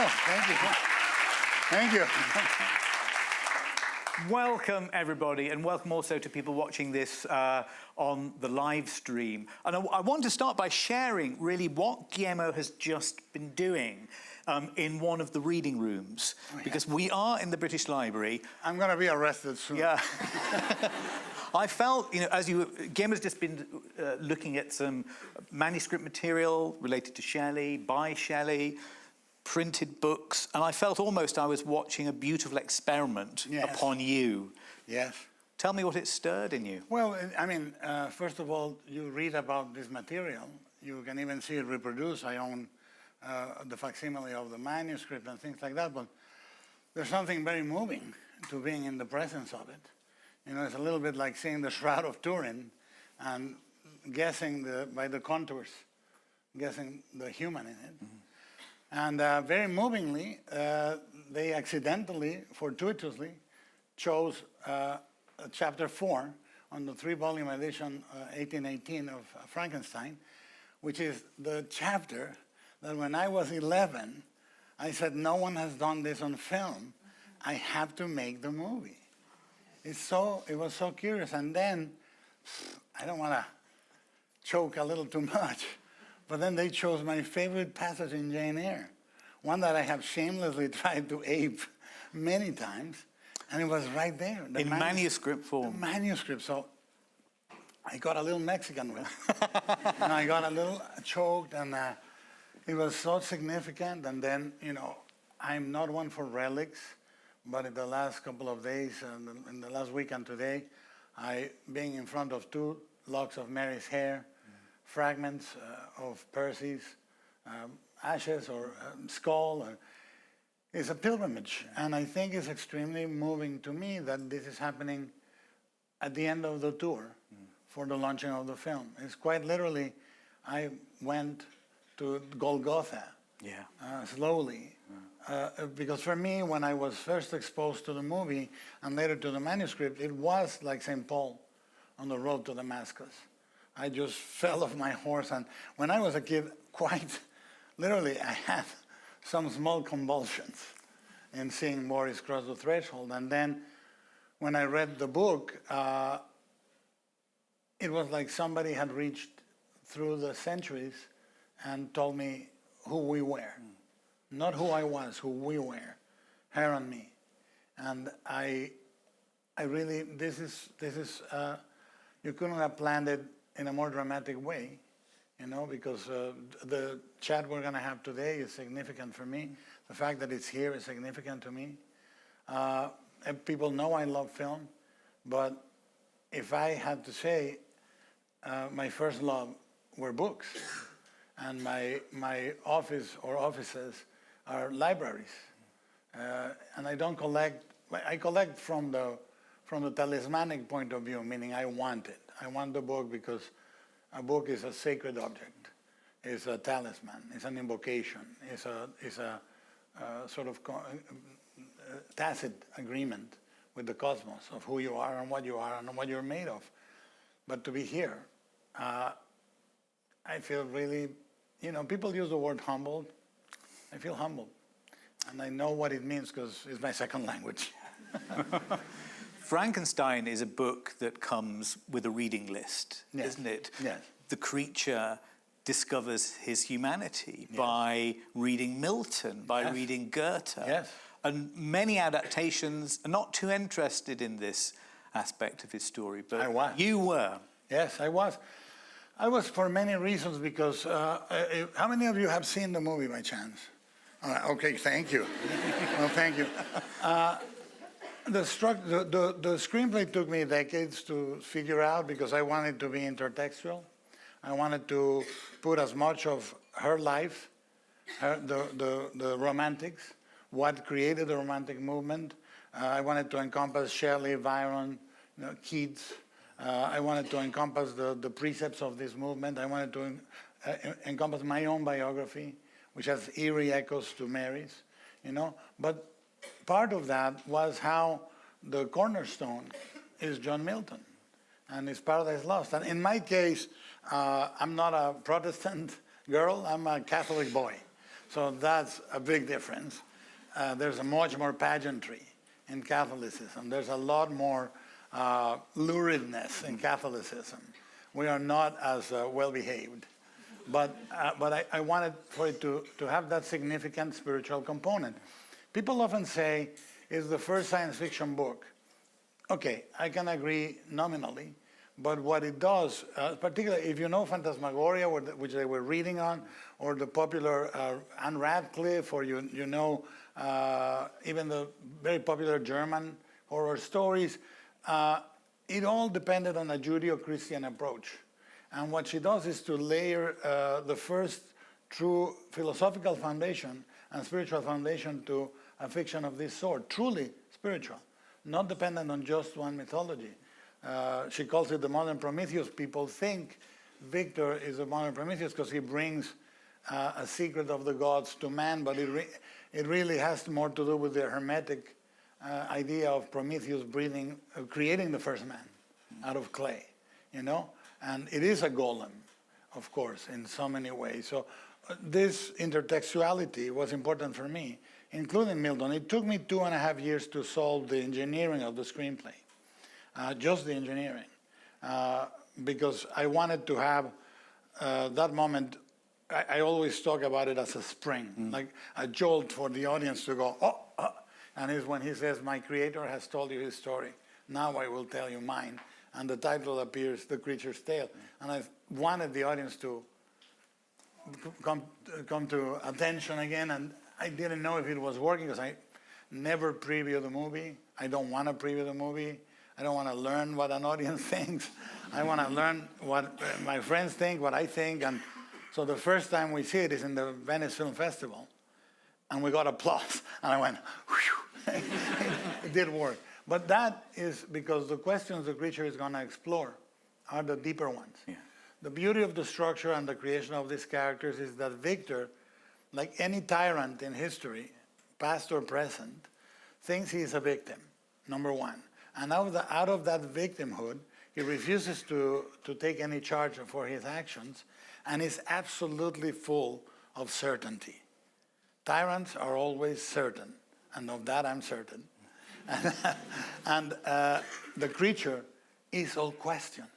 thank you. Thank you. Welcome, everybody, and welcome also to people watching this on the live stream. And I want to start by sharing really what Guillermo has just been doing in one of the reading rooms, because we are in the British Library. I'm going to be arrested soon. Yeah. I felt, Guillermo's just been looking at some manuscript material related to Shelley, by Shelley, printed books, and I felt almost I was watching a beautiful experiment upon you. Yes. Tell me what it stirred in you. Well, I mean, first of all, you read about this material. You can even see it reproduced. I own the facsimile of the manuscript and things like that, but there's something very moving to being in the presence of it. You know, it's a little bit like seeing the Shroud of Turin and guessing by the contours, guessing the human in it. Mm-hmm. And very movingly, they accidentally, fortuitously, chose chapter 4 on the 3-volume edition, 1818 of Frankenstein, which is the chapter that when I was 11, I said, no one has done this on film. I have to make the movie. It was so curious. And then, I don't want to choke a little too much, but then they chose my favorite passage in Jane Eyre, one that I have shamelessly tried to ape many times, and it was right there. In manuscript form. The manuscript, so I got a little Mexican with it. And I got a little choked, and it was so significant. And then, I'm not one for relics, but in the last couple of days, in the last week and today, being in front of 2 locks of Mary's hair, fragments of Percy's ashes or skull, is a pilgrimage. And I think it's extremely moving to me that this is happening at the end of the tour for the launching of the film. It's quite literally, I went to Golgotha slowly. Because for me, when I was first exposed to the movie and later to the manuscript, it was like St. Paul on the road to Damascus. I just fell off my horse, and when I was a kid, quite literally, I had some small convulsions in seeing Maurice cross the threshold. And then when I read the book, it was like somebody had reached through the centuries and told me who we were. Not who I was, who we were, her and me. And I really, this is you couldn't have planned it in a more dramatic way, because the chat we're going to have today is significant for me. The fact that it's here is significant to me. And people know I love film, but if I had to say, my first love were books, and my office or offices are libraries. And I don't collect, I collect from the talismanic point of view, meaning I want it. I want the book because a book is a sacred object. It's a talisman. It's an invocation. It's a sort of tacit agreement with the cosmos of who you are and what you're made of. But to be here, I feel really, people use the word humbled. I feel humbled. And I know what it means because it's my second language. Frankenstein is a book that comes with a reading list, isn't it? Yes. The creature discovers his humanity by reading Milton, by reading Goethe. Yes. And many adaptations are not too interested in this aspect of his story, but I was. You were. Yes, I was. I was for many reasons because, how many of you have seen the movie by chance? Okay, thank you. Well, thank you. The screenplay took me decades to figure out because I wanted to be intertextual. I wanted to put as much of her life, the romantics, what created the romantic movement. I wanted to encompass Shelley, Byron, Keats. I wanted to encompass the precepts of this movement. I wanted to encompass my own biography, which has eerie echoes to Mary's, But part of that was how the cornerstone is John Milton and his Paradise Lost. And in my case, I'm not a Protestant girl, I'm a Catholic boy. So that's a big difference. There's a much more pageantry in Catholicism. There's a lot more luridness in Catholicism. We are not as well-behaved. But I wanted for it to have that significant spiritual component. People often say, it's the first science fiction book. Okay, I can agree nominally, but what it does, particularly if you know Phantasmagoria, which they were reading on, or the popular Anne Radcliffe, or you know even the very popular German horror stories, it all depended on a Judeo-Christian approach. And what she does is to layer the first true philosophical foundation and spiritual foundation to a fiction of this sort, truly spiritual, not dependent on just one mythology. She calls it the modern Prometheus. People think Victor is a modern Prometheus because he brings a secret of the gods to man, but it really has more to do with the Hermetic idea of Prometheus creating the first man out of clay, you know? And it is a golem, of course, in so many ways. So this intertextuality was important for me, including Milton. It took me 2.5 years to solve the engineering of the screenplay, just the engineering, because I wanted to have that moment. I always talk about it as a spring, like a jolt for the audience to go, oh, oh. And it's when he says, my creator has told you his story. Now I will tell you mine. And the title appears, The Creature's Tale. And I wanted the audience to come to attention again. And I didn't know if it was working because I never preview the movie. I don't want to preview the movie. I don't want to learn what an audience thinks. I want to learn what my friends think, what I think. And so the first time we see it is in the Venice Film Festival. And we got applause. And I went, whew. It did work. But that is because the questions the creature is going to explore are the deeper ones. Yeah. The beauty of the structure and the creation of these characters is that Victor, like any tyrant in history, past or present, thinks he is a victim, number one. And out of that victimhood, he refuses to take any charge for his actions and is absolutely full of certainty. Tyrants are always certain, and of that I'm certain. And the creature is all questions.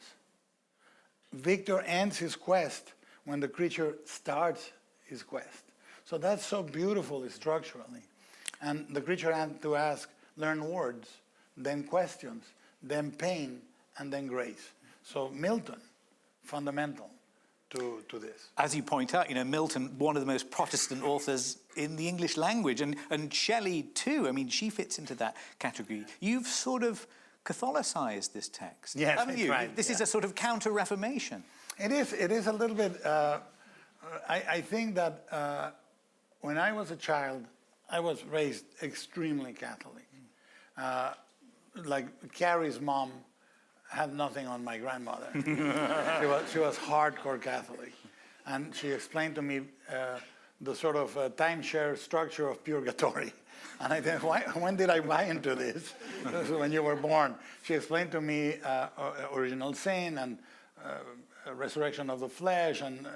Victor ends his quest when the creature starts his quest. So that's so beautiful structurally. And the creature had to learn words, then questions, then pain, and then grace. So Milton, fundamental to this. As you point out, you know, Milton, one of the most Protestant authors in the English language, and Shelley too. I mean, she fits into that category. You've sort of Catholicized this text, yes, haven't you? Right, this is a sort of counter-Reformation. It is a little bit. I think that when I was a child, I was raised extremely Catholic. Like Carrie's mom had nothing on my grandmother. She was hardcore Catholic. And she explained to me the sort of timeshare structure of purgatory. And I think, when did I buy into this? This is when you were born. She explained to me original sin and resurrection of the flesh and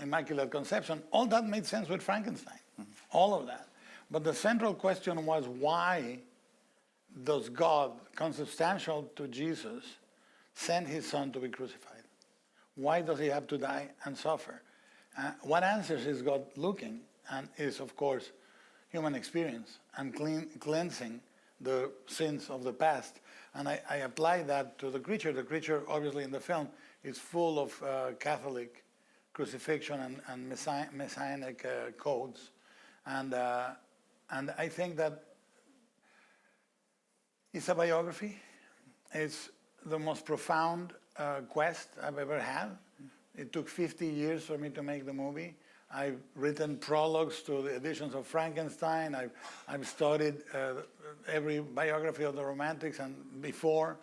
immaculate conception. All that made sense with Frankenstein, all of that. But the central question was, why does God, consubstantial to Jesus, send his son to be crucified? Why does he have to die and suffer? What answers is God looking? And is, of course, human experience and cleansing the sins of the past. And I apply that to the creature. The creature, obviously, in the film, is full of Catholic crucifixion and messianic codes. And I think that it's a biography. It's the most profound quest I've ever had. It took 50 years for me to make the movie. I've written prologues to the editions of Frankenstein. I've studied every biography of the Romantics and before,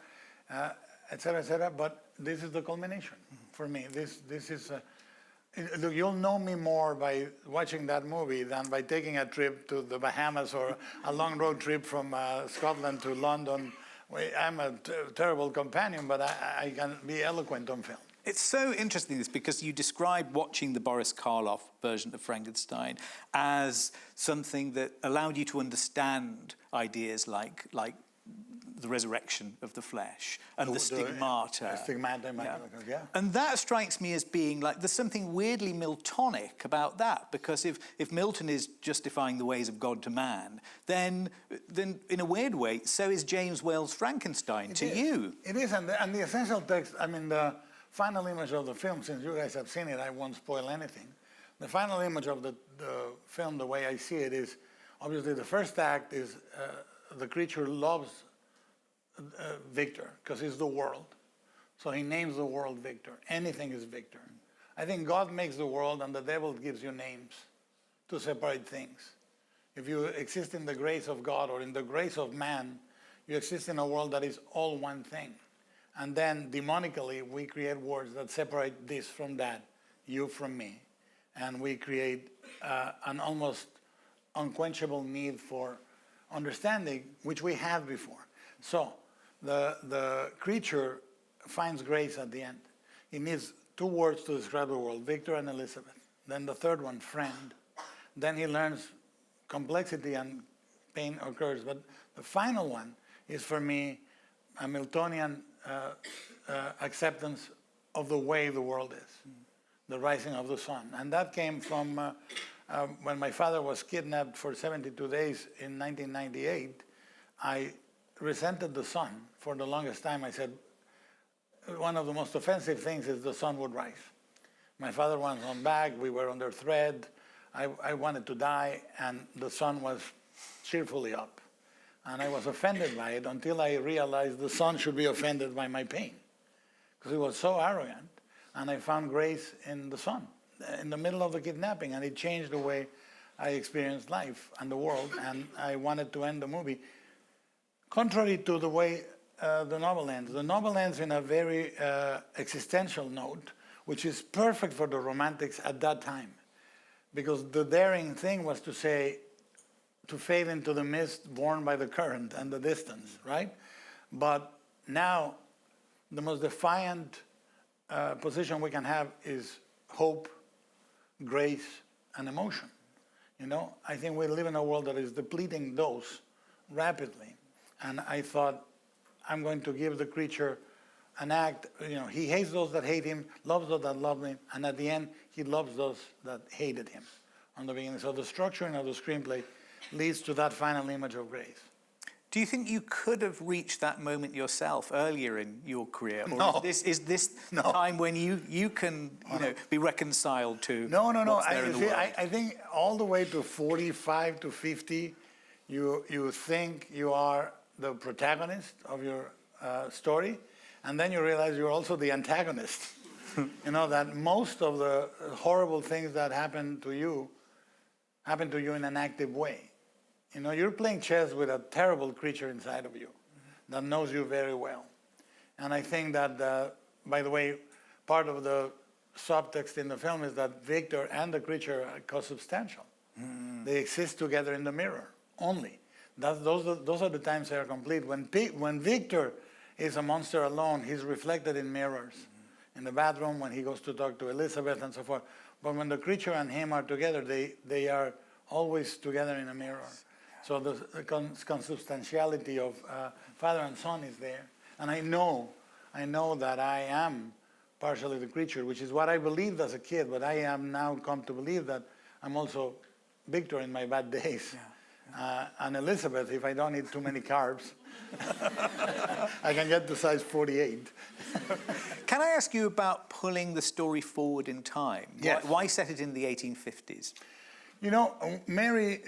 et cetera, but this is the culmination for me. This is, you'll know me more by watching that movie than by taking a trip to the Bahamas or a long road trip from Scotland to London. I'm a terrible companion, but I can be eloquent on film. It's so interesting this because you described watching the Boris Karloff version of Frankenstein as something that allowed you to understand ideas like the resurrection of the flesh and the stigmata. The stigmata, yeah. And that strikes me as being like there's something weirdly Miltonic about that, because if Milton is justifying the ways of God to man, then in a weird way, so is James Whale's Frankenstein to you. It is, and the essential text, I mean, the final image of the film, since you guys have seen it, I won't spoil anything. The final image of the film, the way I see it, is obviously the first act is the creature loves Victor, because he's the world. So he names the world Victor. Anything is Victor. I think God makes the world and the devil gives you names to separate things. If you exist in the grace of God or in the grace of man, you exist in a world that is all one thing. And then demonically, we create words that separate this from that, you from me. And we create an almost unquenchable need for understanding, which we had before. So the creature finds grace at the end. He needs two words to describe the world, Victor and Elizabeth. Then the third one, friend. Then he learns complexity and pain occurs. But the final one is, for me, a Miltonian acceptance of the way the world is, the rising of the sun. And that came from when my father was kidnapped for 72 days in 1998. I resented the sun for the longest time. I said, one of the most offensive things is the sun would rise. My father was on back, we were under threat, I wanted to die, and the sun was cheerfully up. And I was offended by it until I realized the sun should be offended by my pain, because it was so arrogant. And I found grace in the sun, in the middle of the kidnapping, and it changed the way I experienced life and the world, and I wanted to end the movie contrary to the way the novel ends. The novel ends in a very existential note, which is perfect for the romantics at that time. Because the daring thing was to say, to fade into the mist borne by the current and the distance, right? But now, the most defiant position we can have is hope, grace, and emotion. You know, I think we live in a world that is depleting those rapidly. And I thought, I'm going to give the creature an act. You know, he hates those that hate him, loves those that love him, and at the end, he loves those that hated him on the beginning. So the structuring of the screenplay leads to that final image of grace. Do you think you could have reached that moment yourself earlier in your career? Or No. is this the time when you can be reconciled to No. what's there in the world? I think all the way to 45 to 50, you think you are the protagonist of your story, and then you realize you're also the antagonist. You know, that most of the horrible things that happen to you in an active way. You know, you're playing chess with a terrible creature inside of you that knows you very well. And I think that, by the way, part of the subtext in the film is that Victor and the creature are consubstantial. They exist together in the mirror only. Those are the times they are complete. When Victor is a monster alone, he's reflected in mirrors. In the bathroom, when he goes to talk to Elizabeth and so forth. But when the creature and him are together, they are always together in a mirror. So the consubstantiality of father and son is there. And I know that I am partially the creature, which is what I believed as a kid, but I am now come to believe that I'm also Victor in my bad days. Yeah. And Elizabeth, if I don't eat too many carbs, I can get to size 48. Can I ask you about pulling the story forward in time? Yes. Why set it in the 1850s? You know, Mary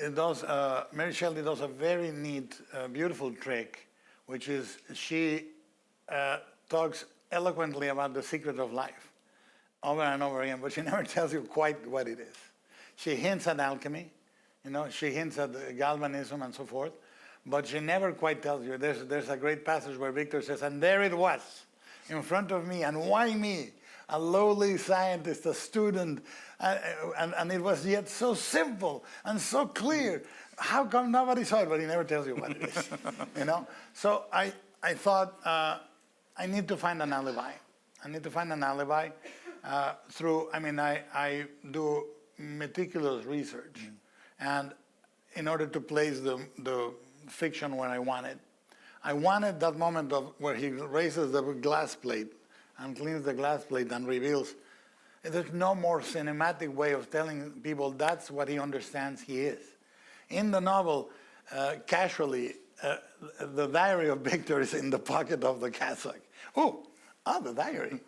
Shelley does a very neat, beautiful trick, which is she talks eloquently about the secret of life over and over again, but she never tells you quite what it is. She hints at alchemy, you know, she hints at galvanism and so forth, but she never quite tells you. There's a great passage where Victor says, and there it was, in front of me, and why me? A lowly scientist, a student, and it was yet so simple and so clear. How come nobody saw it? But he never tells you what it is, you know? So I thought I need to find an alibi. I need to find an alibi I do meticulous research. And in order to place the fiction where I want it, I wanted that moment of where he raises the glass plate and cleans the glass plate and reveals. There's no more cinematic way of telling people that's what he understands he is. In the novel, casually, the diary of Victor is in the pocket of the cassock. Oh, the diary.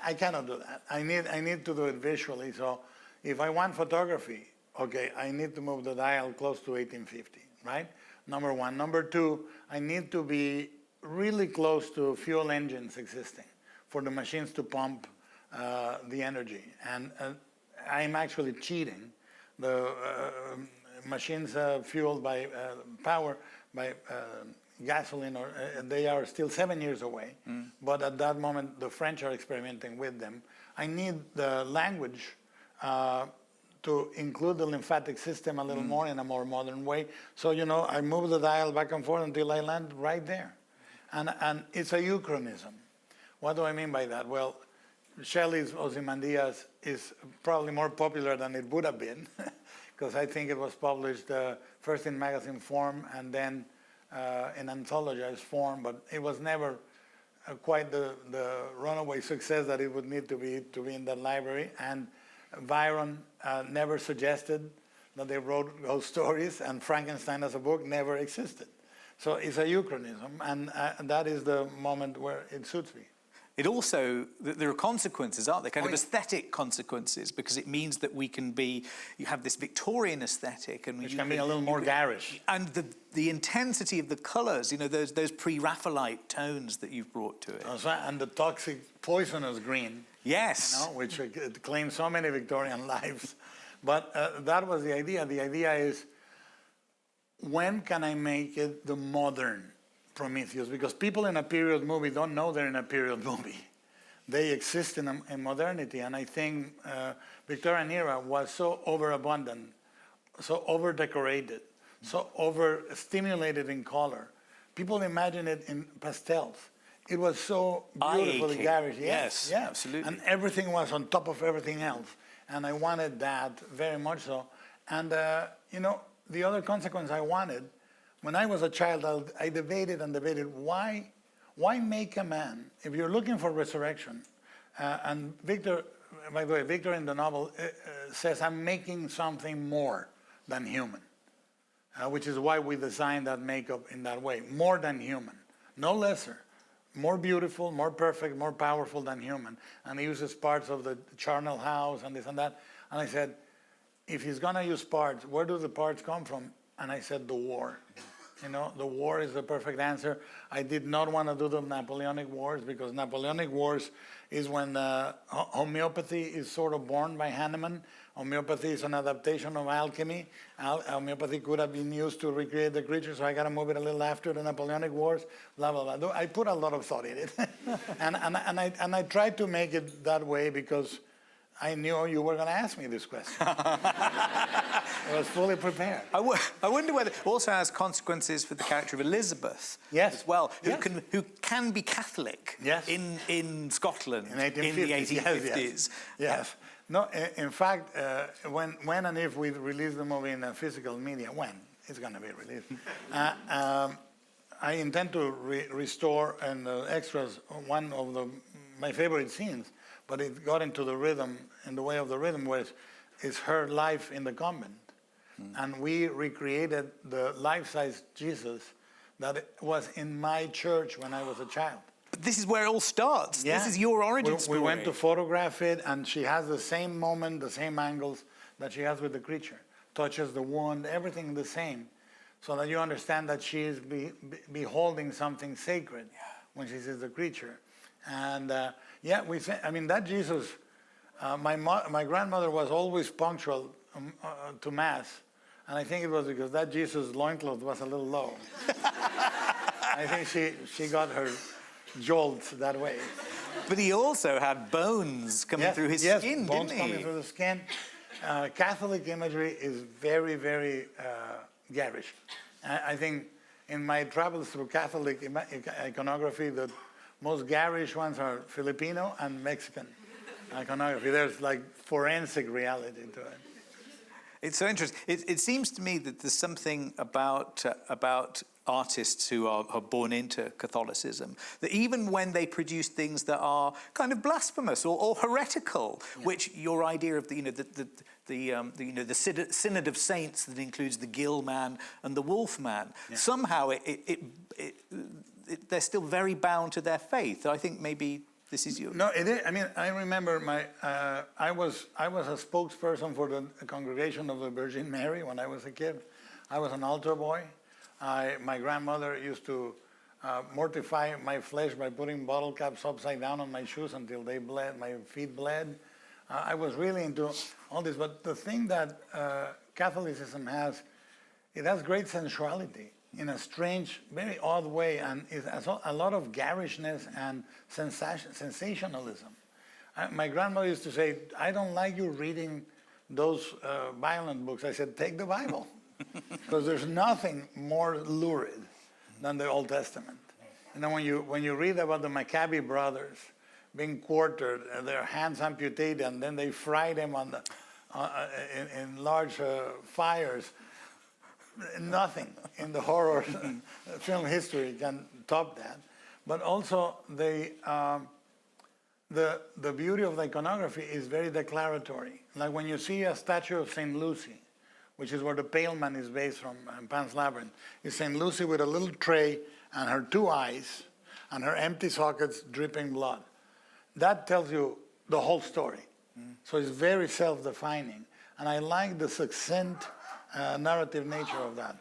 I cannot do that. I need to do it visually. So if I want photography, okay, I need to move the dial close to 1850, right? Number one. Number two, I need to be really close to fuel engines existing for the machines to pump the energy. And I'm actually cheating. The machines fueled by power, by gasoline, or they are still 7 years away. But at that moment, the French are experimenting with them. I need the language to include the lymphatic system a little more in a more modern way. So, I move the dial back and forth until I land right there. And it's a euchronism. What do I mean by that? Well, Shelley's Ozymandias is probably more popular than it would have been, because I think it was published first in magazine form and then in anthologized form, but it was never quite the runaway success that it would need to be in that library. And Byron never suggested that they wrote ghost stories, and Frankenstein as a book never existed. So it's a euchronism, and that is the moment where it suits me. It also, there are consequences, aren't there? Kind of aesthetic consequences, because it means that you have this Victorian aesthetic. And which can be a little more garish. And the intensity of the colours, those pre-Raphaelite tones that you've brought to it. And the toxic, poisonous green. Yes. Which claims so many Victorian lives. But that was the idea. The idea is, when can I make it the modern Prometheus? Because people in a period movie don't know they're in a period movie. They exist in modernity, and I think Victorian era was so overabundant, so over-decorated, so over-stimulated in color. People imagine it in pastels. It was so beautifully garish. Yes, absolutely. And everything was on top of everything else. And I wanted that very much so. And, the other consequence I wanted, when I was a child, I debated and debated, why make a man, if you're looking for resurrection, and Victor, by the way, Victor in the novel says, I'm making something more than human, which is why we designed that makeup in that way, more than human, no lesser, more beautiful, more perfect, more powerful than human. And he uses parts of the charnel house and this and that. And I said, if he's gonna use parts, where do the parts come from? And I said, the war. The war is the perfect answer. I did not want to do the Napoleonic Wars, because Napoleonic Wars is when homeopathy is sort of born by Hahnemann. Homeopathy is an adaptation of alchemy. Homeopathy could have been used to recreate the creature, so I got to move it a little after the Napoleonic Wars, blah, blah, blah. I put a lot of thought in it. and I tried to make it that way because I knew you were going to ask me this question. I was fully prepared. I wonder whether it also has consequences for the character of Elizabeth as well, who can be Catholic in Scotland in the 1850s. Yes. No, in fact, when and if we release the movie in a physical media, when it's going to be released, I intend to restore in the extras one of my favorite scenes. But it got into the rhythm, in the way of the rhythm, where it's her life in the convent. And we recreated the life-size Jesus that was in my church when I was a child. But this is where it all starts. Yeah. This is your origin story. We went to photograph it, and she has the same moment, the same angles that she has with the creature. Touches the wound, everything the same. So that you understand that she is beholding something sacred when she sees the creature. And that Jesus, my grandmother was always punctual to Mass, and I think it was because that Jesus' loincloth was a little low. I think she got her jolts that way. But he also had bones coming through his skin, didn't he? Bones coming through the skin. Catholic imagery is very, very garish. I think in my travels through Catholic iconography, the most garish ones are Filipino and Mexican iconography. There's like forensic reality to it. It's so interesting. It seems to me that there's something about artists who are born into Catholicism, that even when they produce things that are kind of blasphemous or heretical, which your idea of the synod of saints that includes the gill man and the wolf man, somehow they're still very bound to their faith. I think maybe this is you. No, it is. I mean, I remember I was a spokesperson for the Congregation of the Virgin Mary when I was a kid. I was an altar boy. My grandmother used to mortify my flesh by putting bottle caps upside down on my shoes until they bled, my feet bled. I was really into all this. But the thing that Catholicism has, it has great sensuality in a strange, very odd way, and it has a lot of garishness and sensationalism. My grandmother used to say, I don't like you reading those violent books. I said, take the Bible. Because there's nothing more lurid than the Old Testament. You know, when you read about the Maccabi brothers being quartered, their hands amputated, and then they fry them on in large fires, nothing in the horror film history can top that. But also the beauty of the iconography is very declaratory. Like when you see a statue of St. Lucy, which is where the Pale Man is based from, Pan's Labyrinth, is St. Lucy with a little tray and her two eyes and her empty sockets dripping blood. That tells you the whole story. So it's very self-defining. And I like the succinct narrative nature of that.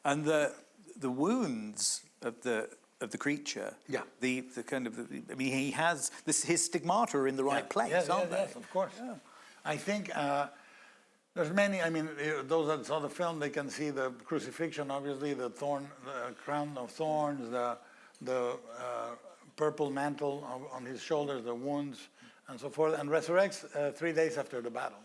And the wounds of the creature, the kind of, I mean, he has, his stigmata are in the right place, aren't they? Yes, of course. Yeah. I think there's many, I mean, those that saw the film, they can see the crucifixion, obviously, the crown of thorns, the purple mantle on his shoulders, the wounds, and so forth, and resurrects 3 days after the battle,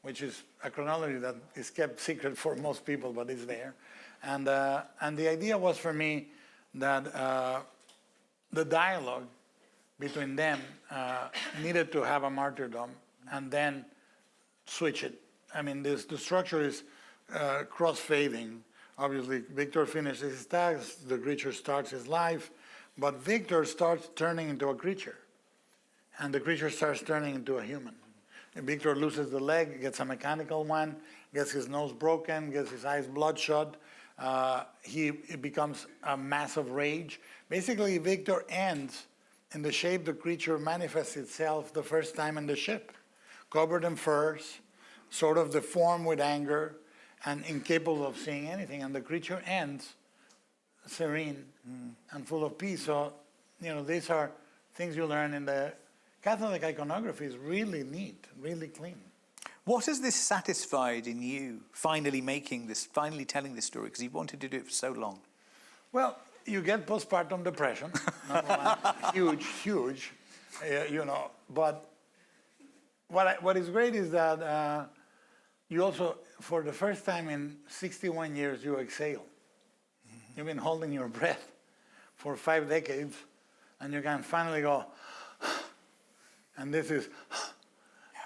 which is a chronology that is kept secret for most people, but it's there. And the idea was for me that the dialogue between them needed to have a martyrdom and then switch it. I mean, the structure is cross-fading. Obviously, Victor finishes his task, the creature starts his life, but Victor starts turning into a creature, and the creature starts turning into a human. And Victor loses the leg, gets a mechanical one, gets his nose broken, gets his eyes bloodshot. He becomes a mass of rage. Basically, Victor ends in the shape the creature manifests itself the first time in the ship, covered in furs, sort of deformed with anger and incapable of seeing anything. And the creature ends serene and full of peace. So, you know, these are things you learn in the Catholic iconography. Is really neat, really clean. What has this satisfied in you, finally telling this story? Because you wanted to do it for so long. Well, you get postpartum depression, number one. huge, you know. But what is great is that you also, for the first time in 61 years, you exhale. You've been holding your breath for 5 decades, and you can finally go, and this is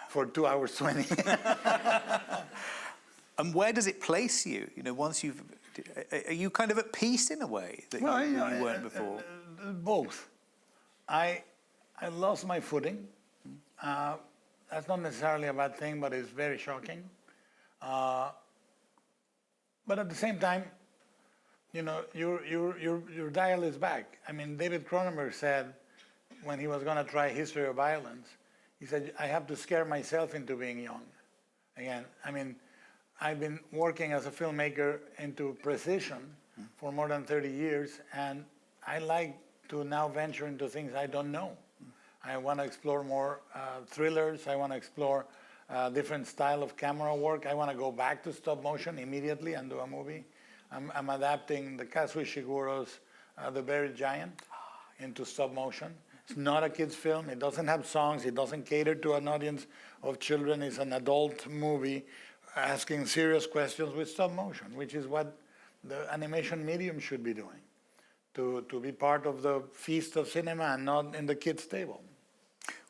for 2 hours 20. And where does it place you? You know, once are you kind of at peace in a way that you weren't before? Both. I lost my footing. That's not necessarily a bad thing, but it's very shocking. But at the same time, you know, your dial is back. I mean, David Cronenberg said when he was going to try History of Violence, he said, I have to scare myself into being young again. I mean, I've been working as a filmmaker into precision for more than 30 years, and I like to now venture into things I don't know. I want to explore more thrillers. I want to explore different style of camera work. I want to go back to stop motion immediately and do a movie. I'm adapting the Kazuo Ishiguro's The Buried Giant into stop motion. It's not a kid's film. It doesn't have songs. It doesn't cater to an audience of children. It's an adult movie asking serious questions with stop motion, which is what the animation medium should be doing. to be part of the feast of cinema and not in the kids' table.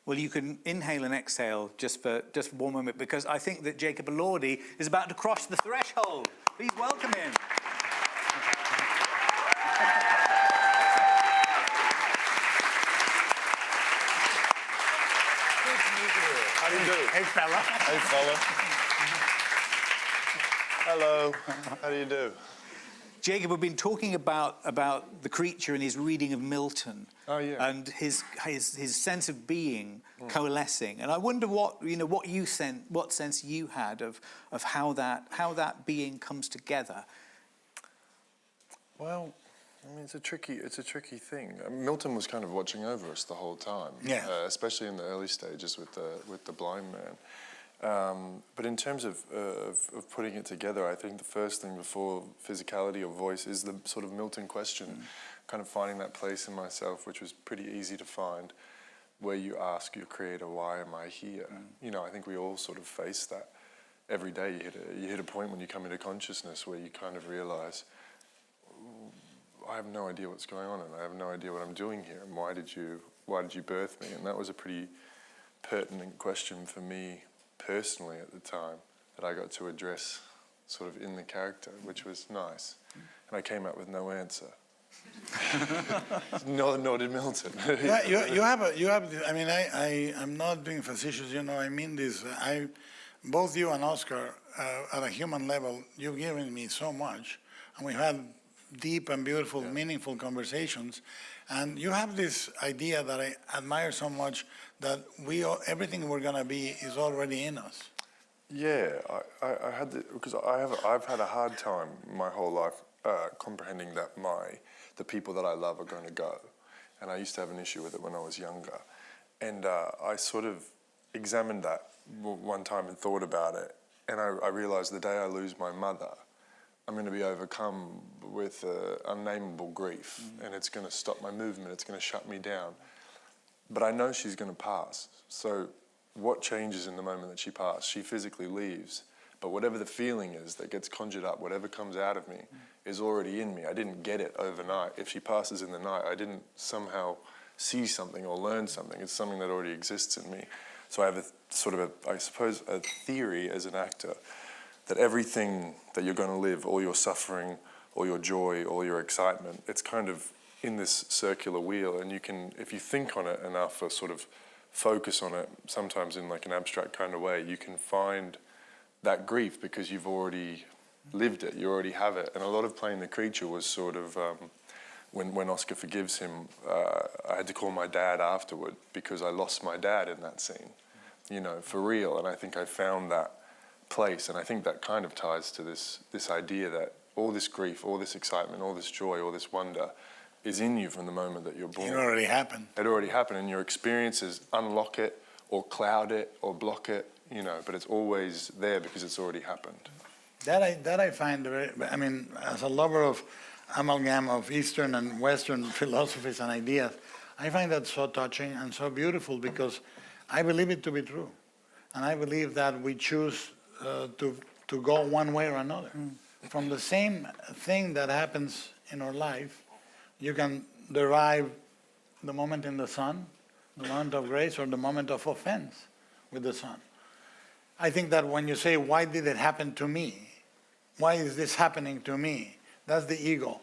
Well, you can inhale and exhale just for one moment, because I think that Jacob Elordi is about to cross the threshold. Please welcome him. How do you do? Hey, fella. Hey, fella. Hello. How do you do? Jacob, we've been talking about the creature and his reading of Milton. Oh, yeah. And his sense of being coalescing. And I wonder what sense you had of how that being comes together. Well, I mean, it's a tricky thing. Milton was kind of watching over us the whole time, Yeah. Especially in the early stages with the blind man. But in terms of putting it together, I think the first thing before physicality or voice is the sort of Milton question, kind of finding that place in myself, which was pretty easy to find, where you ask your creator, why am I here? You know, I think we all sort of face that every day. You hit a point when you come into consciousness where you kind of realize, I have no idea what's going on, and I have no idea what I'm doing here, and why did you birth me? And that was a pretty pertinent question for me personally at the time that I got to address sort of in the character, which was nice. And I came out with no answer. nor did Milton. Yeah, you have. I mean, I'm not being facetious. You know, I mean this. Both you and Oscar, at a human level, you've given me so much, and we've had deep and beautiful, meaningful conversations. And you have this idea that I admire so much, that everything we're gonna be is already in us. Yeah, I had because I've had a hard time my whole life comprehending that the people that I love are going to go, and I used to have an issue with it when I was younger, and I sort of examined that one time and thought about it, and I realized the day I lose my mother, I'm going to be overcome with unnameable grief, and it's going to stop my movement, it's going to shut me down. But I know she's going to pass. So what changes in the moment that she passes? She physically leaves, but whatever the feeling is that gets conjured up, whatever comes out of me, is already in me. I didn't get it overnight. If she passes in the night, I didn't somehow see something or learn something. It's something that already exists in me. So I have I suppose, a theory as an actor that everything that you're going to live, all your suffering, all your joy, all your excitement, it's kind of in this circular wheel, and you can, if you think on it enough or sort of focus on it, sometimes in like an abstract kind of way, you can find that grief because you've already lived it, you already have it. And a lot of playing the creature was sort of, when Oscar forgives him, I had to call my dad afterward because I lost my dad in that scene, you know, for real. And I think I found that place, and I think that kind of ties to this idea that all this grief, all this excitement, all this joy, all this wonder is in you from the moment that you're born. It already happened. It already happened, and your experiences unlock it or cloud it or block it, you know, but it's always there because it's already happened. That I find very, I mean, as a lover of amalgam of Eastern and Western philosophies and ideas, I find that so touching and so beautiful because I believe it to be true. And I believe that we choose to go one way or another. From the same thing that happens in our life, you can derive the moment in the sun, the moment of grace, or the moment of offense with the sun. I think that when you say, why did it happen to me? Why is this happening to me? That's the ego.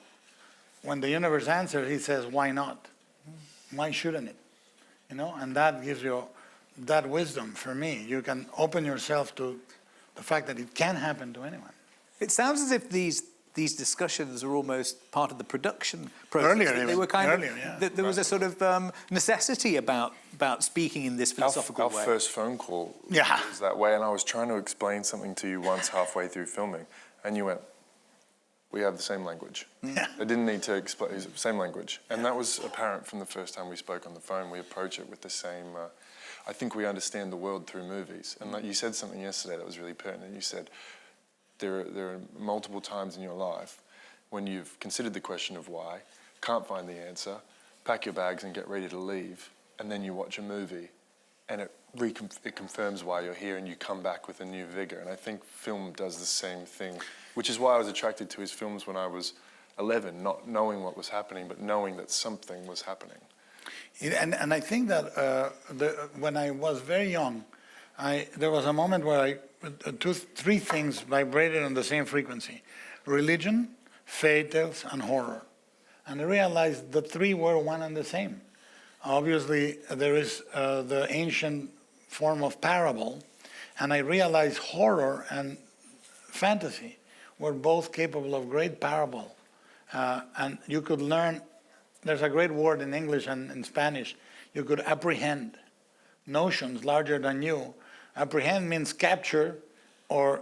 When the universe answers, he says, why not? Why shouldn't it? You know, and that gives you that wisdom for me. You can open yourself to the fact that it can happen to anyone. It sounds as if these discussions are almost part of the production process. Earlier, they were kind earlier, of, yeah. there was a sort of necessity about speaking in this philosophical Our way. first phone call Yeah. was that way, and I was trying to explain something to you once halfway through filming, and you went, we have the same language. Yeah. I didn't need to explain, it was the same language. And that was apparent from the first time we spoke on the phone. We approach it with the same, I think we understand the world through movies. And like you said something yesterday that was really pertinent. You said, there are multiple times in your life when you've considered the question of why, can't find the answer, pack your bags and get ready to leave, and then you watch a movie and it confirms why you're here and you come back with a new vigor. And I think film does the same thing, which is why I was attracted to his films when I was 11, not knowing what was happening, but knowing that something was happening. And I think that when I was very young, there was a moment where three things vibrated on the same frequency: religion, fairy tales, and horror. And I realized the three were one and the same. Obviously, there is the ancient form of parable, and I realized horror and fantasy were both capable of great parable. And you could learn, there's a great word in English and in Spanish, you could apprehend notions larger than you. Apprehend means capture or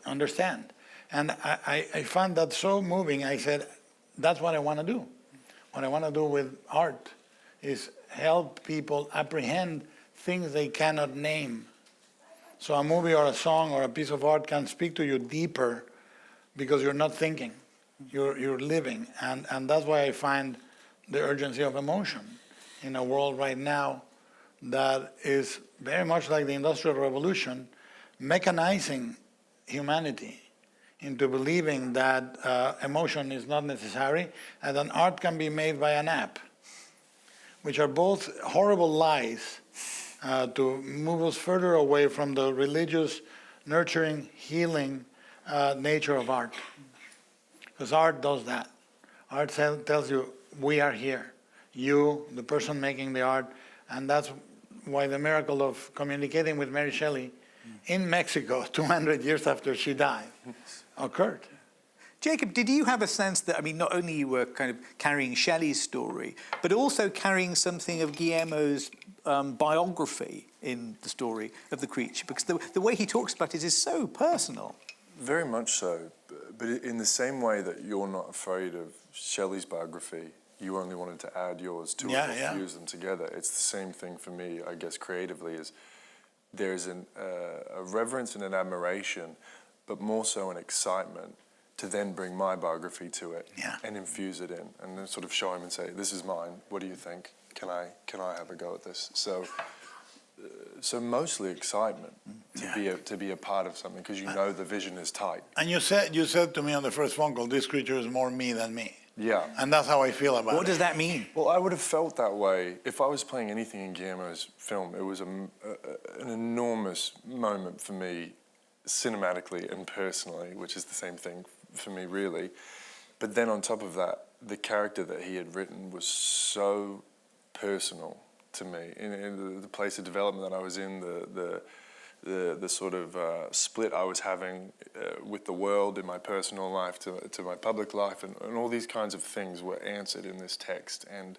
understand. And I found that so moving. I said, that's what I want to do. What I want to do with art is help people apprehend things they cannot name. So a movie or a song or a piece of art can speak to you deeper because you're not thinking, you're living. And that's why I find the urgency of emotion in a world right now that is very much like the Industrial Revolution, mechanizing humanity into believing that emotion is not necessary and that art can be made by an app, which are both horrible lies to move us further away from the religious, nurturing, healing nature of art. Because art does that. Art tells you, we are here. You, the person making the art, and that's why the miracle of communicating with Mary Shelley in Mexico 200 years after she died occurred. Jacob, did you have a sense that, I mean, not only you were kind of carrying Shelley's story, but also carrying something of Guillermo's biography in the story of the creature? Because the way he talks about it is so personal. Very much so. But in the same way that you're not afraid of Shelley's biography, you only wanted to add yours to it or fuse them together. It's the same thing for me, I guess, creatively, is there's a reverence and an admiration, but more so an excitement to then bring my biography to it and infuse it in, and then sort of show him and say, this is mine, what do you think? Can I have a go at this? So mostly excitement to be a part of something, because you know the vision is tight. And you said to me on the first phone call, this creature is more me than me. Yeah. And that's how I feel about it. What does that mean? Well, I would have felt that way if I was playing anything in Guillermo's film. It was an enormous moment for me, cinematically and personally, which is the same thing for me, really. But then on top of that, the character that he had written was so personal to me. In the place of development that I was in, the sort of split I was having with the world in my personal life to my public life, and all these kinds of things were answered in this text. And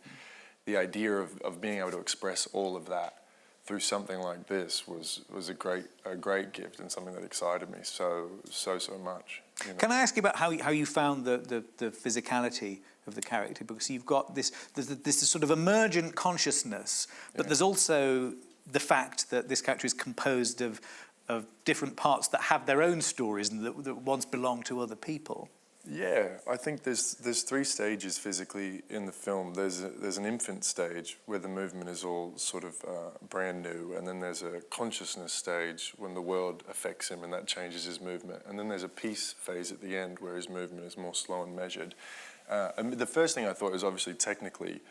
the idea of being able to express all of that through something like this was a great gift, and something that excited me so much. You know? Can I ask you about how you found the physicality of the character? Because you've got this sort of emergent consciousness, but there's also the fact that this character is composed of different parts that have their own stories and that once belonged to other people. Yeah, I think there's three stages physically in the film. There's an infant stage where the movement is all sort of brand new, and then there's a consciousness stage when the world affects him and that changes his movement, and then there's a peace phase at the end where his movement is more slow and measured. And the first thing I thought was, obviously technically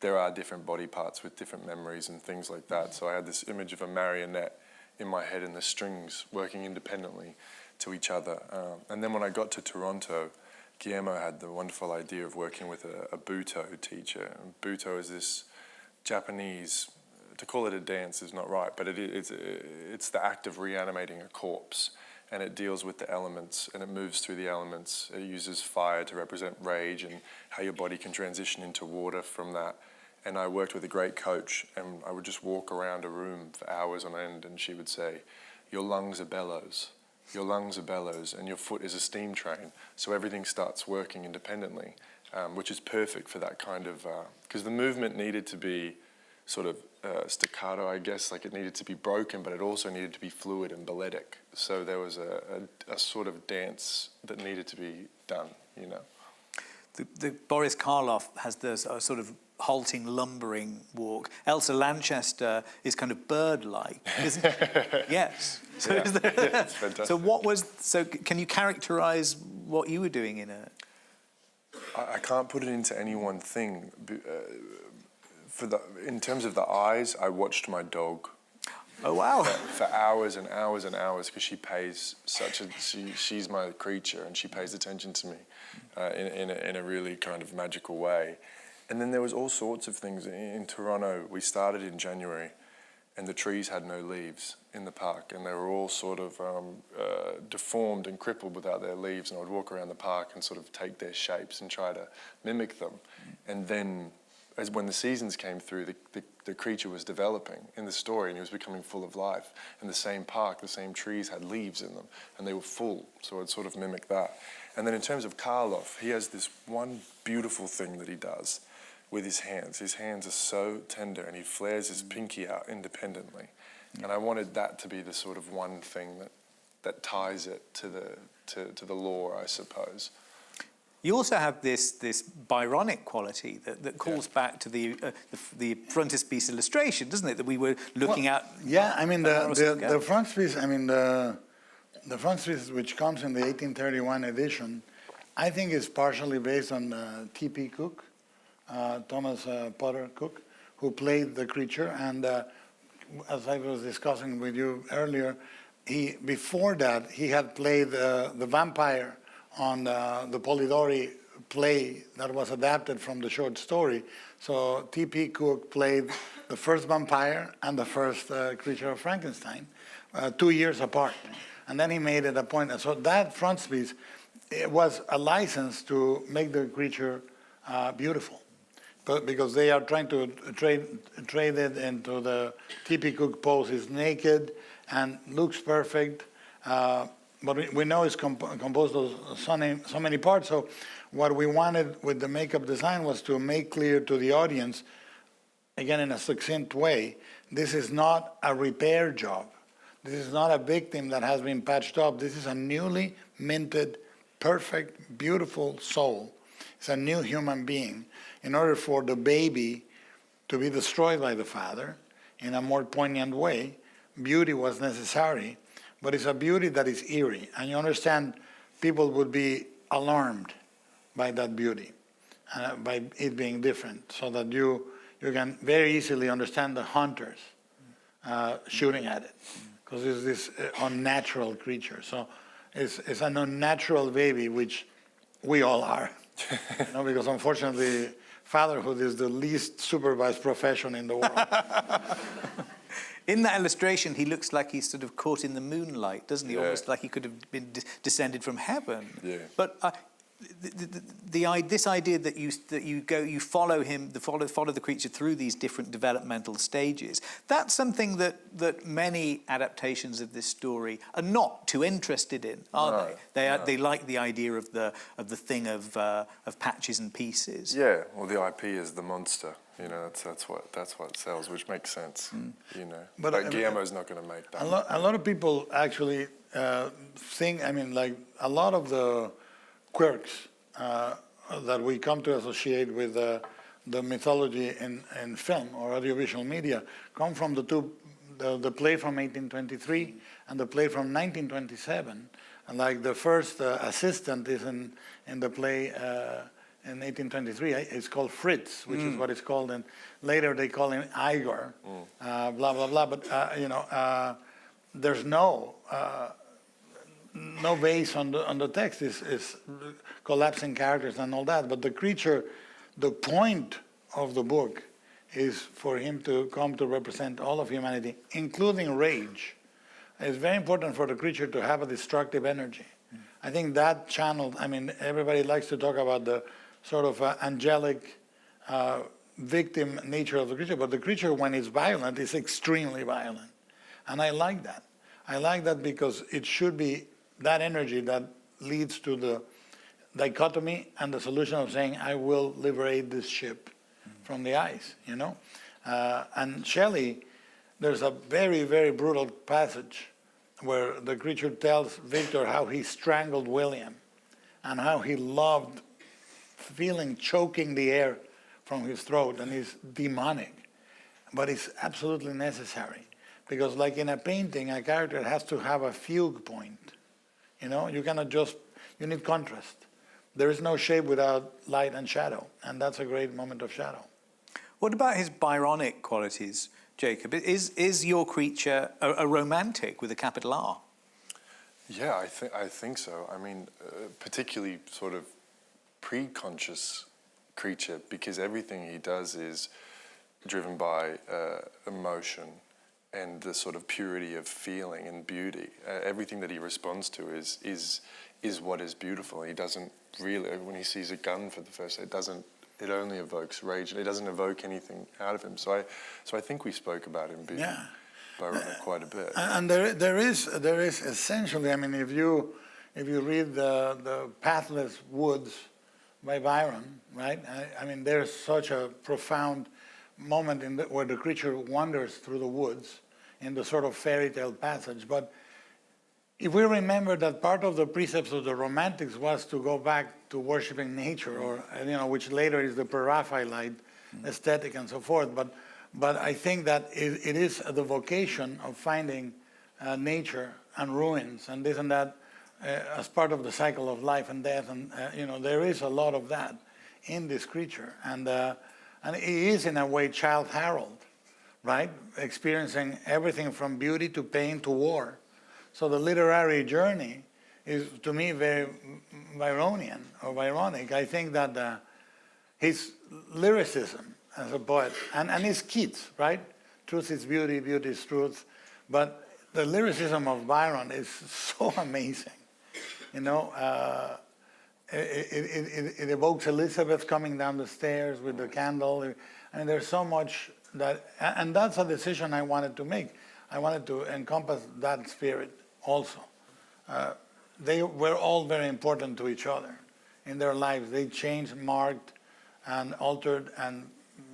there are different body parts with different memories and things like that. So I had this image of a marionette in my head and the strings working independently to each other. And then when I got to Toronto, Guillermo had the wonderful idea of working with a Buto teacher. And Buto is this Japanese, to call it a dance is not right, but it's the act of reanimating a corpse. And it deals with the elements, and it moves through the elements. It uses fire to represent rage and how your body can transition into water from that. And I worked with a great coach, and I would just walk around a room for hours on end, and she would say, your lungs are bellows. Your lungs are bellows, and your foot is a steam train. So everything starts working independently, which is perfect for that kind of, because the movement needed to be sort of staccato, I guess, like it needed to be broken, but it also needed to be fluid and balletic. So there was a sort of dance that needed to be done, you know. The Boris Karloff has this sort of halting, lumbering walk. Elsa Lanchester is kind of bird-like, isn't it? Yes. So, yeah. It's fantastic. So can you characterise what you were doing in it? I can't put it into any one thing. In terms of the eyes, I watched my dog. Oh, wow. For hours and hours and hours, because she's my creature and she pays attention to me in a really kind of magical way. And then there was all sorts of things. In Toronto, we started in January and the trees had no leaves in the park and they were all sort of deformed and crippled without their leaves, and I would walk around the park and sort of take their shapes and try to mimic them. And then when the seasons came through, the creature was developing in the story and he was becoming full of life. And the same park, the same trees had leaves in them and they were full, so I'd sort of mimic that. And then in terms of Karloff, he has this one beautiful thing that he does with his hands. His hands are so tender and he flares his pinky out independently. And I wanted that to be the sort of one thing that ties it to the lore, I suppose. You also have this Byronic quality that calls back to the frontispiece illustration, doesn't it? That we were looking at. Yeah, I mean the frontispiece. I mean the frontispiece, which comes in the 1831 edition, I think is partially based on T.P. Cook, Thomas Potter Cook, who played the creature. And as I was discussing with you earlier, before that he had played the vampire on the Polidori play that was adapted from the short story. So T.P. Cook played the first vampire and the first creature of Frankenstein 2 years apart. And then he made it a point. So that frontispiece, it was a license to make the creature beautiful. But because they are trying to trade it into the T.P. Cook pose is naked and looks perfect. But we know it's composed of so many parts. So what we wanted with the makeup design was to make clear to the audience, again in a succinct way, this is not a repair job. This is not a victim that has been patched up. This is a newly minted, perfect, beautiful soul. It's a new human being. In order for the baby to be destroyed by the father in a more poignant way, beauty was necessary. But it's a beauty that is eerie. And you understand, people would be alarmed by that beauty, by it being different, so that you can very easily understand the hunters shooting at it, because it's this unnatural creature. So it's an unnatural baby, which we all are. Because unfortunately, fatherhood is the least supervised profession in the world. In that illustration, he looks like he's sort of caught in the moonlight, doesn't he? Yeah. Almost like he could have been descended from heaven. Yeah. But this idea that you follow him, follow the creature through these different developmental stages. That's something that many adaptations of this story are not too interested in, are they? They like the idea of the thing of patches and pieces. Yeah. Well, the IP is the monster. That's what sells, which makes sense. But Guillermo's not going to make that. A lot of people actually think. I mean, like a lot of the quirks that we come to associate with the mythology in film or audiovisual media come from the play from 1823 and the play from 1927. And like the first assistant is in the play. In 1823, it's called Fritz, which is what it's called, and later they call him Igor, blah blah blah. But there's no base on the text. Is collapsing characters and all that. But the creature, the point of the book, is for him to come to represent all of humanity, including rage. It's very important for the creature to have a destructive energy. I think that channel. I mean, everybody likes to talk about the sort of angelic victim nature of the creature, but the creature, when it's violent, is extremely violent. And I like that. I like that because it should be that energy that leads to the dichotomy and the solution of saying, I will liberate this ship from the ice, And Shelley, there's a very, very brutal passage where the creature tells Victor how he strangled William and how he loved feeling choking the air from his throat, and it's demonic, but it's absolutely necessary, because like in a painting, a character has to have a fugue point. You cannot you need contrast. There is no shape without light and shadow, and that's a great moment of shadow. What about his Byronic qualities, Jacob? Is your creature a romantic with a capital R? Yeah, I think so. I mean, particularly sort of pre-conscious creature, because everything he does is driven by emotion and the sort of purity of feeling and beauty. Everything that he responds to is what is beautiful. He doesn't really, when he sees a gun for the first time, it only evokes rage, and it doesn't evoke anything out of him. So I think we spoke about him being Byronic quite a bit. And there is essentially, I mean, if you read the Pathless Woods by Byron, right? I mean, there's such a profound moment where the creature wanders through the woods in the sort of fairy tale passage. But if we remember that part of the precepts of the Romantics was to go back to worshiping nature, or which later is the pre-Raphaelite aesthetic and so forth. But I think that it is the vocation of finding nature and ruins and this and that as part of the cycle of life and death, and there is a lot of that in this creature, and he is in a way Childe Harold, right? Experiencing everything from beauty to pain to war. So the literary journey is, to me, very Byronian or Byronic. I think that his lyricism as a poet, and his Keats, right? Truth is beauty, beauty is truth. But the lyricism of Byron is so amazing. It evokes Elizabeth coming down the stairs with the candle. I mean, there's so much that, and that's a decision I wanted to make. I wanted to encompass that spirit also. They were all very important to each other in their lives. They changed, marked, and altered, and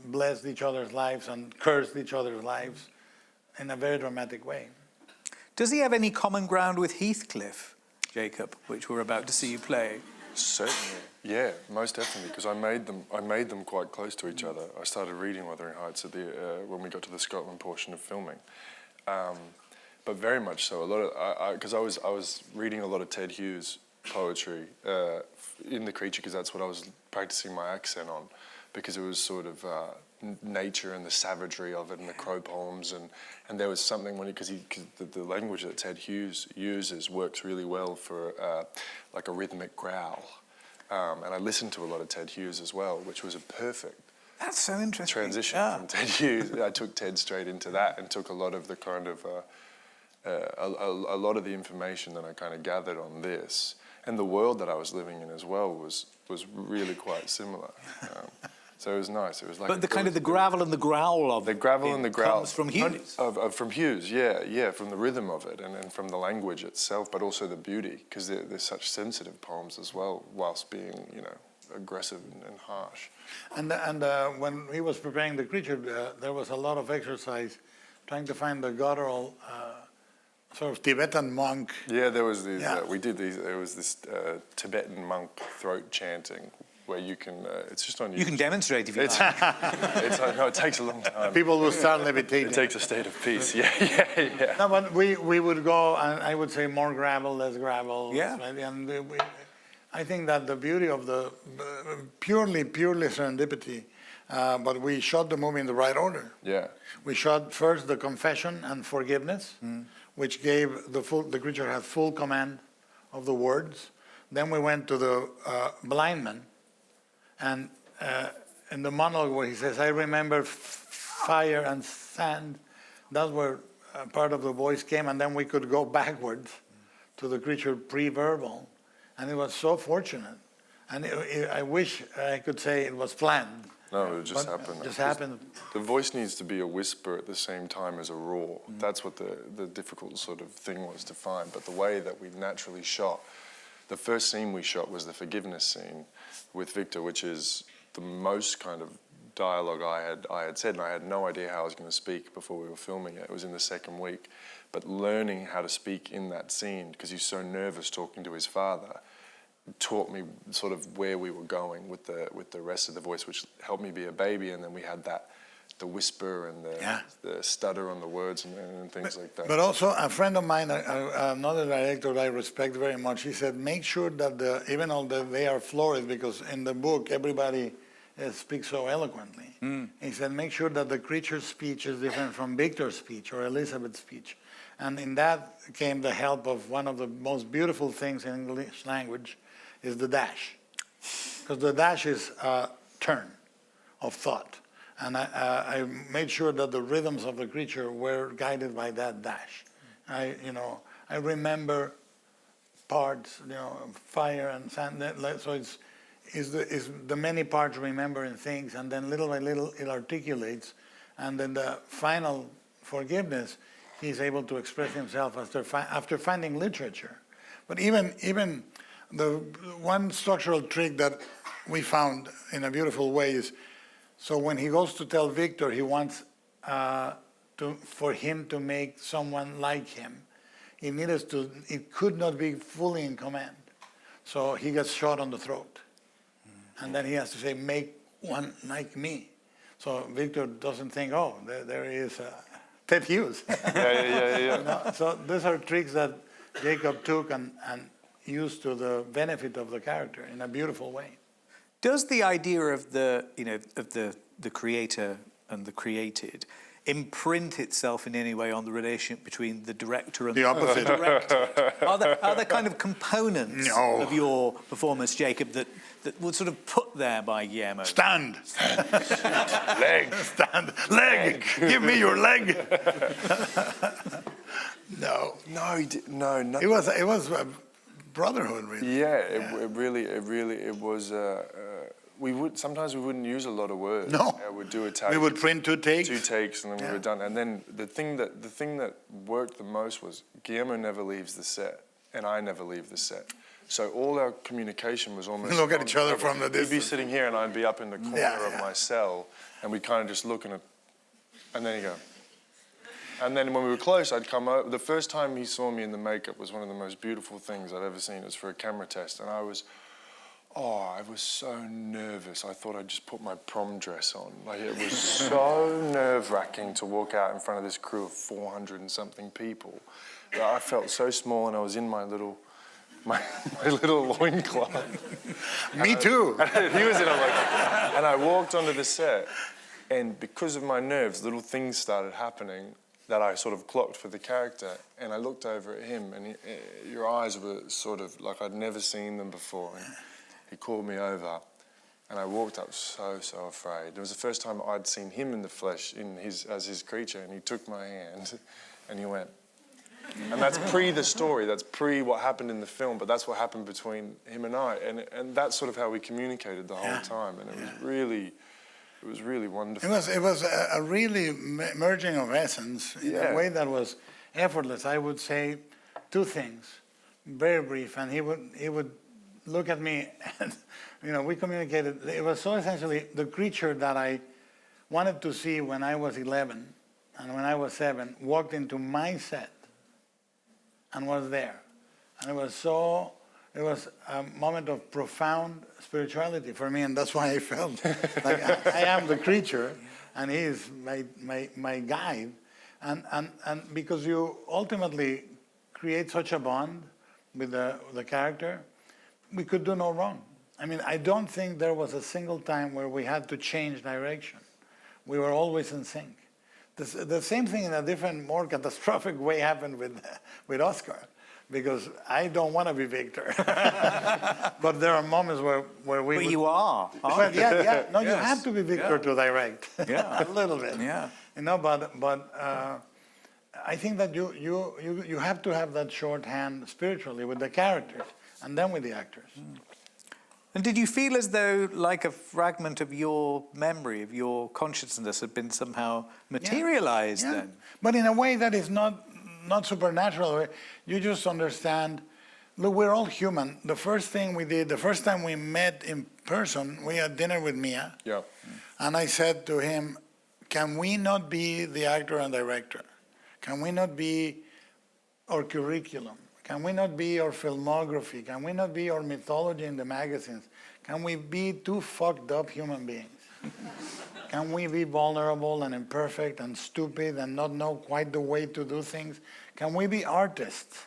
blessed each other's lives and cursed each other's lives in a very dramatic way. Does he have any common ground with Heathcliff, Jacob, which we're about to see you play? Certainly, yeah, most definitely, because I made them quite close to each other. I started reading Wuthering Heights when we got to the Scotland portion of filming, but very much so. A lot of because I was reading a lot of Ted Hughes poetry in The Creature, because that's what I was practicing my accent on, because it was sort of nature and the savagery of it, and the crow poems, and there was something because the language that Ted Hughes uses works really well for like a rhythmic growl, and I listened to a lot of Ted Hughes as well, which was a perfect That's so interesting. transition from Ted Hughes. I took Ted straight into that and took a lot of the kind of a lot of the information that I kind of gathered on this, and the world that I was living in as well was really quite similar. So it was nice. It was like, but the gravel and the growl of the gravel and the growl comes from Hughes. From Hughes, yeah, from the rhythm of it and from the language itself, but also the beauty, because they're such sensitive poems as well, whilst being aggressive and harsh. And when he was preparing The Creature, there was a lot of exercise trying to find the guttural sort of Tibetan monk. Yeah, there was these. We did these. There was this Tibetan monk throat chanting, where you can, it's just on YouTube. You can demonstrate if you like. No, it takes a long time. People will start levitating. It takes a state of peace, yeah. No, but we would go, and I would say more gravel, less gravel. Yeah. Right? And I think that the beauty of the purely serendipity, but we shot the movie in the right order. Yeah. We shot first the confession and forgiveness, which gave the creature had full command of the words. Then we went to the blind man. And in the monologue where he says, I remember fire and sand, that's where part of the voice came, and then we could go backwards to the creature pre-verbal. And it was so fortunate. And I wish I could say it was planned. No, it just happened. It just happened. The voice needs to be a whisper at the same time as a roar. That's what the difficult sort of thing was to find. But the way that we naturally shot, the first scene we shot was the forgiveness scene with Victor, which is the most kind of dialogue I had said, and I had no idea how I was going to speak before we were filming it. It was in the second week. But learning how to speak in that scene, because he's so nervous talking to his father, taught me sort of where we were going with the rest of the voice, which helped me be a baby. And then we had that whisper and Yeah. the stutter on the words and things like that. But also, a friend of mine, another director I respect very much, he said, make sure that even though they are florists, because in the book everybody speaks so eloquently. He said, make sure that the creature's speech is different from Victor's speech or Elizabeth's speech. And in that came the help of one of the most beautiful things in English language is the dash. Because the dash is a turn of thought. And I made sure that the rhythms of the creature were guided by that dash. I remember parts, fire and sand. So it's the many parts remembering things, and then little by little it articulates, and then the final forgiveness, he's able to express himself after finding literature. But even the one structural trick that we found in a beautiful way is, so when he goes to tell Victor he wants for him to make someone like him, it could not be fully in command. So he gets shot on the throat. And then he has to say, make one like me. So Victor doesn't think, oh, there is Ted Hughes. Yeah. So these are tricks that Jacob took and used to the benefit of the character in a beautiful way. Does the idea of the creator and the created imprint itself in any way on the relationship between the director and the opposite director? Are there kind of components No. of your performance, Jacob, that were sort of put there by Guillermo? Stand. Leg. Stand. Leg. Give me your leg. No. No. It was a brotherhood, really. Yeah, it really was. Sometimes we wouldn't use a lot of words. No. We'd do a take. We would print 2 takes. 2 takes, and then we were done. And then the thing that worked the most was Guillermo never leaves the set, and I never leave the set. So all our communication was almost. Look at each other from the He'd be distance. sitting here, and I'd be up in the corner of my cell, and we'd kind of just look and then he'd go. And then when we were close, I'd come over. The first time he saw me in the makeup was one of the most beautiful things I'd ever seen. It was for a camera test, and I was so nervous. I thought I'd just put my prom dress on. Like, it was so nerve-wracking to walk out in front of this crew of 400 and something people. That I felt so small, and I was in my little loincloth. Me too. He was in a loincloth. And I walked onto the set, and because of my nerves, little things started happening that I sort of clocked for the character. And I looked over at him, and your eyes were sort of like I'd never seen them before. And he called me over, and I walked up so afraid. It was the first time I'd seen him in the flesh, as his creature, and he took my hand, and he went. And that's pre the story, that's pre what happened in the film, but that's what happened between him and I, and that's sort of how we communicated the whole time, and it was really wonderful. It was a really merging of essence in a way that was effortless. I would say 2 things, very brief, and he would look at me, and we communicated. It was so essentially the creature that I wanted to see when I was 11 and when I was 7 walked into my set and was there. And it was a moment of profound spirituality for me, and that's why I felt like I am the creature, and he is my guide. And because you ultimately create such a bond with the character, we could do no wrong. I mean, I don't think there was a single time where we had to change direction. We were always in sync. The same thing in a different, more catastrophic way happened with Oscar, because I don't want to be Victor. But there are moments where we. But you are. But yeah. No, Yes. you have to be Victor to direct. Yeah. A little bit. Yeah. But I think that you have to have that shorthand spiritually with the characters and then with the actors. And did you feel as though, like a fragment of your memory, of your consciousness, had been somehow materialized then? But in a way that is not supernatural. You just understand, look, we're all human. The first thing we did, the first time we met in person, we had dinner with Mia. Yeah. And I said to him, can we not be the actor and director? Can we not be our curriculum? Can we not be our filmography? Can we not be our mythology in the magazines? Can we be 2 fucked up human beings? Can we be vulnerable and imperfect and stupid and not know quite the way to do things? Can we be artists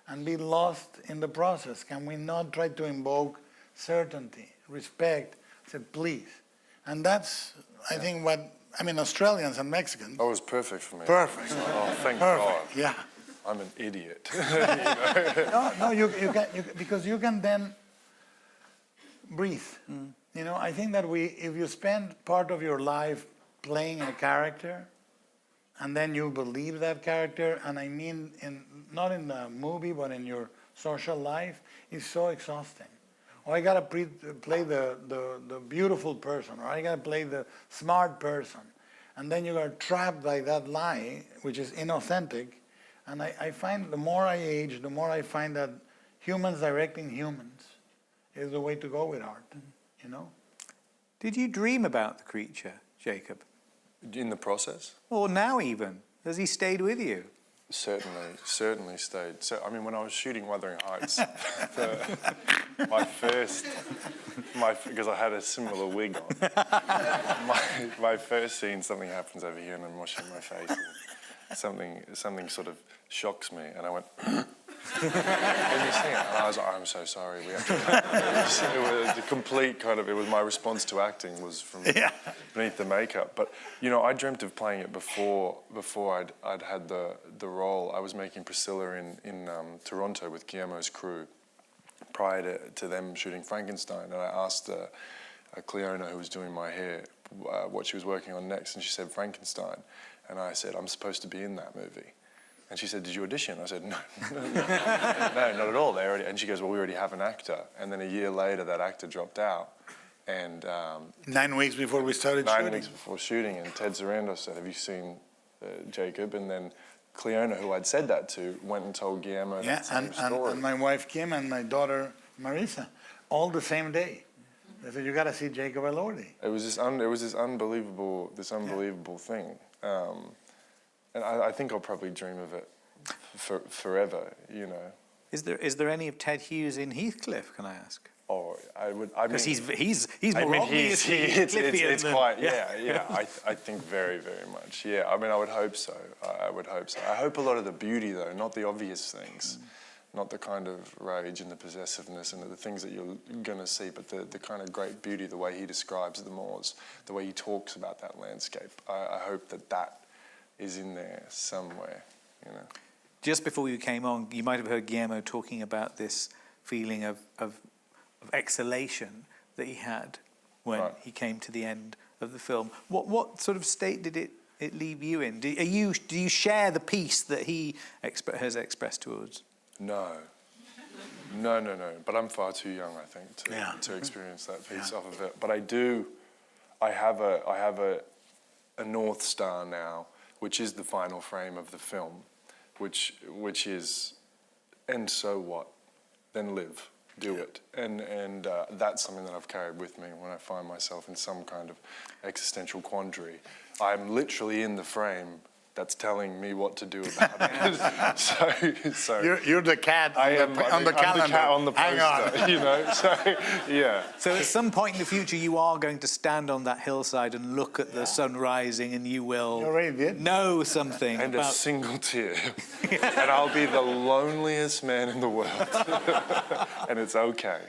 and be lost in the process? Can we not try to invoke certainty, respect, say please? And that's, I think, what, I mean, Australians and Mexicans. That was perfect for me. Perfect. Oh, thank Perfect. God. Yeah. I'm an idiot. No, you can, because you can then breathe. You know, I think that if you spend part of your life playing a character, and then you believe that character, and I mean, not in the movie, but in your social life, it's so exhausting. Or I gotta play the beautiful person, or I gotta play the smart person. And then you are trapped by that lie, which is inauthentic. And I find the more I age, the more I find that humans directing humans is the way to go with art, you know? Did you dream about the creature, Jacob? In the process? Or now even? Has he stayed with you? Certainly stayed. So, I mean, when I was shooting Wuthering Heights, because I had a similar wig on, my first scene, something happens over here and I'm washing my face and something sort of shocks me and I went, and you see it, and I was like, I'm so sorry, we have to it was a complete kind of, it was my response to acting was from beneath the makeup. But, you know, I dreamt of playing it before I'd had the role. I was making Priscilla in Toronto with Guillermo's crew prior to them shooting Frankenstein, and I asked Cleona, who was doing my hair, what she was working on next, and she said Frankenstein. And I said, I'm supposed to be in that movie. And she said, did you audition? I said, no, not at all. And she goes, well, we already have an actor. And then a year later, that actor dropped out. And 9 weeks before we started shooting. 9 weeks before shooting, and Ted Sarandos said, have you seen Jacob? And then Cleona, who I'd said that to, went and told Guillermo that same story. And my wife Kim and my daughter Marisa, all the same day. They said, you got to see Jacob Elordi. It was this unbelievable thing. And I think I'll probably dream of it forever, you know. Is there any of Ted Hughes in Heathcliff, can I ask? Oh, I would. Because he's more obviously Heathcliffian. It's quite, yeah. I think very, very much. Yeah, I mean, I would hope so. I would hope so. I hope a lot of the beauty, though, not the obvious things, not the kind of rage and the possessiveness and the things that you're going to see, but the kind of great beauty, the way he describes the moors, the way he talks about that landscape. I hope that is in there somewhere, you know. Just before you came on, you might have heard Guillermo talking about this feeling of exhalation that he had when he came to the end of the film. What sort of state did it leave you in? Do you share the peace that he has expressed towards? No. But I'm far too young, I think, to experience that peace off of it. But I do. I have a North Star now, which is the final frame of the film, which is, and so what? Then live, do it, and that's something that I've carried with me when I find myself in some kind of existential quandary. I'm literally in the frame that's telling me what to do about it. so you're the cat on the calendar. I'm the cat on the poster, you know. So yeah. So at some point in the future, you are going to stand on that hillside and look at the sun rising, and you will know something. And a single tear, and I'll be the loneliest man in the world, and it's okay.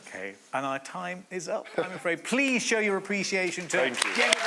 Okay. And our time is up, I'm afraid. Please show your appreciation to Thank you. Jacob.